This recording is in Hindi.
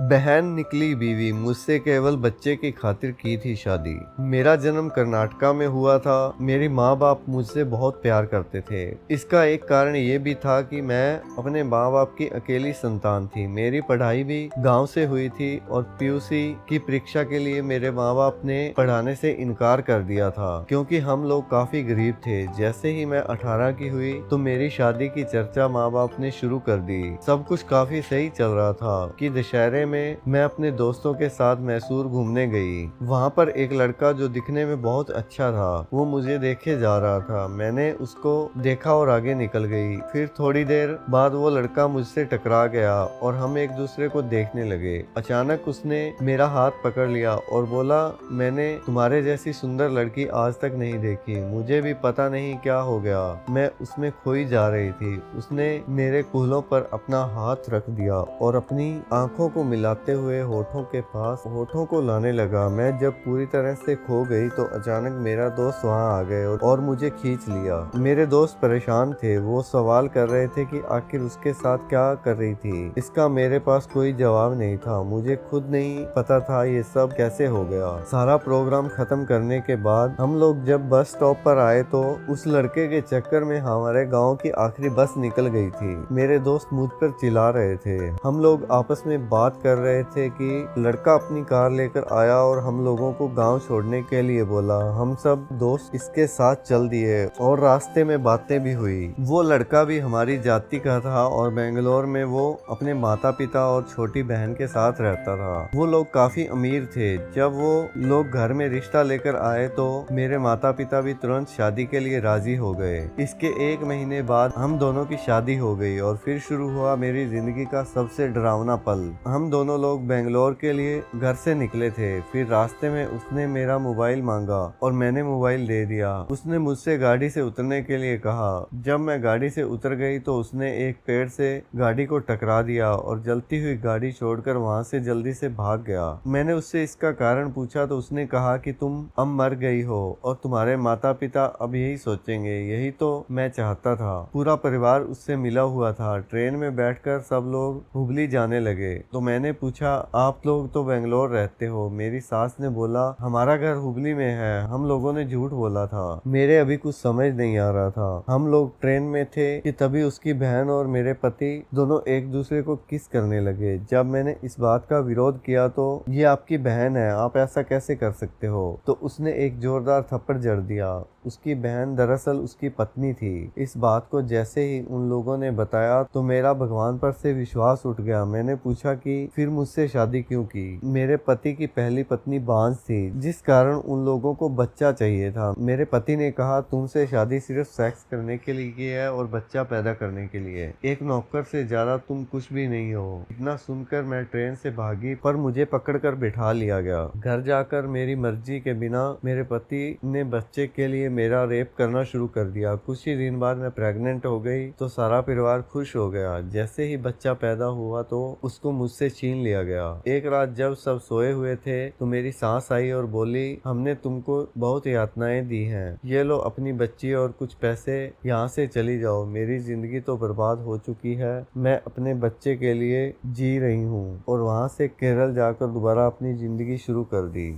बहन निकली बीवी, मुझसे केवल बच्चे की खातिर की थी शादी। मेरा जन्म कर्नाटका में हुआ था। मेरी माँ बाप मुझसे बहुत प्यार करते थे। इसका एक कारण ये भी था कि मैं अपने माँ बाप की अकेली संतान थी। मेरी पढ़ाई भी गांव से हुई थी और पीयूसी की परीक्षा के लिए मेरे माँ बाप ने पढ़ाने से इनकार कर दिया था, क्योंकि हम लोग काफी गरीब थे। जैसे ही मैं 18 की हुई तो मेरी शादी की चर्चा माँ बाप ने शुरू कर दी। सब कुछ काफी सही चल रहा था कि दशहरे में मैं अपने दोस्तों के साथ मैसूर घूमने गई। वहाँ पर एक लड़का जो दिखने में बहुत अच्छा था, वो मुझे देखे जा रहा था। मैंने उसको देखा और आगे निकल गई। फिर थोड़ी देर बाद वो लड़का मुझसे टकरा गया और हम एक दूसरे को देखने लगे। अचानक उसने मेरा हाथ पकड़ लिया और बोला, मैंने तुम्हारे जैसी सुंदर लड़की आज तक नहीं देखी। मुझे भी पता नहीं क्या हो गया, मैं उसमें खोई जा रही थी। उसने मेरे कूल्हों पर अपना हाथ रख दिया और अपनी आंखों को मिलाते हुए होठों के पास होठों को लाने लगा। मैं जब पूरी तरह से खो गई तो अचानक मेरा दोस्त वहां आ गए और मुझे खींच लिया। मेरे दोस्त परेशान थे। वो सवाल कर रहे थे कि आखिर उसके साथ क्या कर रही थी। इसका मेरे पास कोई जवाब नहीं था। मुझे खुद नहीं पता था ये सब कैसे हो गया। सारा प्रोग्राम खत्म करने के बाद हम लोग जब बस स्टॉप पर आए तो उस लड़के के चक्कर में हमारे गांव की आखिरी बस निकल गई थी। मेरे दोस्त मुझ पर चिल्ला रहे थे। हम लोग आपस में बात कर रहे थे कि लड़का अपनी कार लेकर आया और हम लोगों को गांव छोड़ने के लिए बोला। हम सब दोस्त इसके साथ चल दिए और रास्ते में बातें भी हुई। वो लड़का भी हमारी जाति का था और बेंगलोर में वो अपने माता पिता और छोटी बहन के साथ रहता था। वो लोग काफी अमीर थे। जब वो लोग घर में रिश्ता लेकर आए तो मेरे माता पिता भी तुरंत शादी के लिए राजी हो गए। इसके एक महीने बाद हम दोनों की शादी हो गई और फिर शुरू हुआ मेरी जिंदगी का सबसे डरावना पल। हम दोनों लोग बेंगलोर के लिए घर से निकले थे। फिर रास्ते में उसने मेरा मोबाइल मांगा और मैंने मोबाइल दे दिया। उसने मुझसे गाड़ी से उतरने के लिए कहा। जब मैं गाड़ी से उतर गई तो उसने एक पेड़ से गाड़ी को टकरा दिया और जलती हुई गाड़ी छोड़कर वहां से जल्दी से भाग गया। मैंने उससे इसका कारण पूछा तो उसने कहा कि तुम अब मर गई हो और तुम्हारे माता पिता अब यही सोचेंगे। यही तो मैं चाहता था। पूरा परिवार उससे मिला हुआ था। ट्रेन में बैठकर सब लोग हुबली जाने लगे तो मैंने पूछा, आप लोग तो बेंगलोर रहते हो। मेरी सास ने बोला, हमारा घर हुबली में है। हम लोगों ने झूठ बोला था। मेरे अभी कुछ समझ नहीं आ रहा था। हम लोग ट्रेन में थे कि तभी उसकी बहन और मेरे पति दोनों एक दूसरे को किस करने लगे। जब मैंने इस बात का विरोध किया तो ये आपकी बहन है, आप ऐसा कैसे कर सकते हो, तो उसने एक जोरदार थप्पड़ जड़ दिया। उसकी बहन दरअसल उसकी पत्नी थी। इस बात को जैसे ही उन लोगों ने बताया तो मेरा भगवान पर से विश्वास उठ गया। मैंने पूछा कि फिर मुझसे शादी क्यों की। मेरे पति की पहली पत्नी बांझ थी, जिस कारण उन लोगों को बच्चा चाहिए था। मेरे पति ने कहा, तुमसे शादी सिर्फ सेक्स करने के लिए की है और बच्चा पैदा करने के लिए। एक नौकर से ज्यादा तुम कुछ भी नहीं हो। इतना सुनकर मैं ट्रेन से भागी पर मुझे पकड़कर बिठा लिया गया। घर जाकर मेरी मर्जी के बिना मेरे पति ने बच्चे के लिए मेरा रेप करना शुरू कर दिया। कुछ ही दिन बाद मैं प्रेग्नेंट हो गई तो सारा परिवार खुश हो गया। जैसे ही बच्चा पैदा हुआ तो उसको मुझसे छीन लिया गया। एक रात जब सब सोए हुए थे तो मेरी सास आई और बोली, हमने तुमको बहुत यातनाएं दी हैं, ये लो अपनी बच्ची और कुछ पैसे, यहाँ से चली जाओ। मेरी जिंदगी तो बर्बाद हो चुकी है। मैं अपने बच्चे के लिए जी रही हूँ और वहाँ से केरल जाकर दोबारा अपनी जिंदगी शुरू कर दी।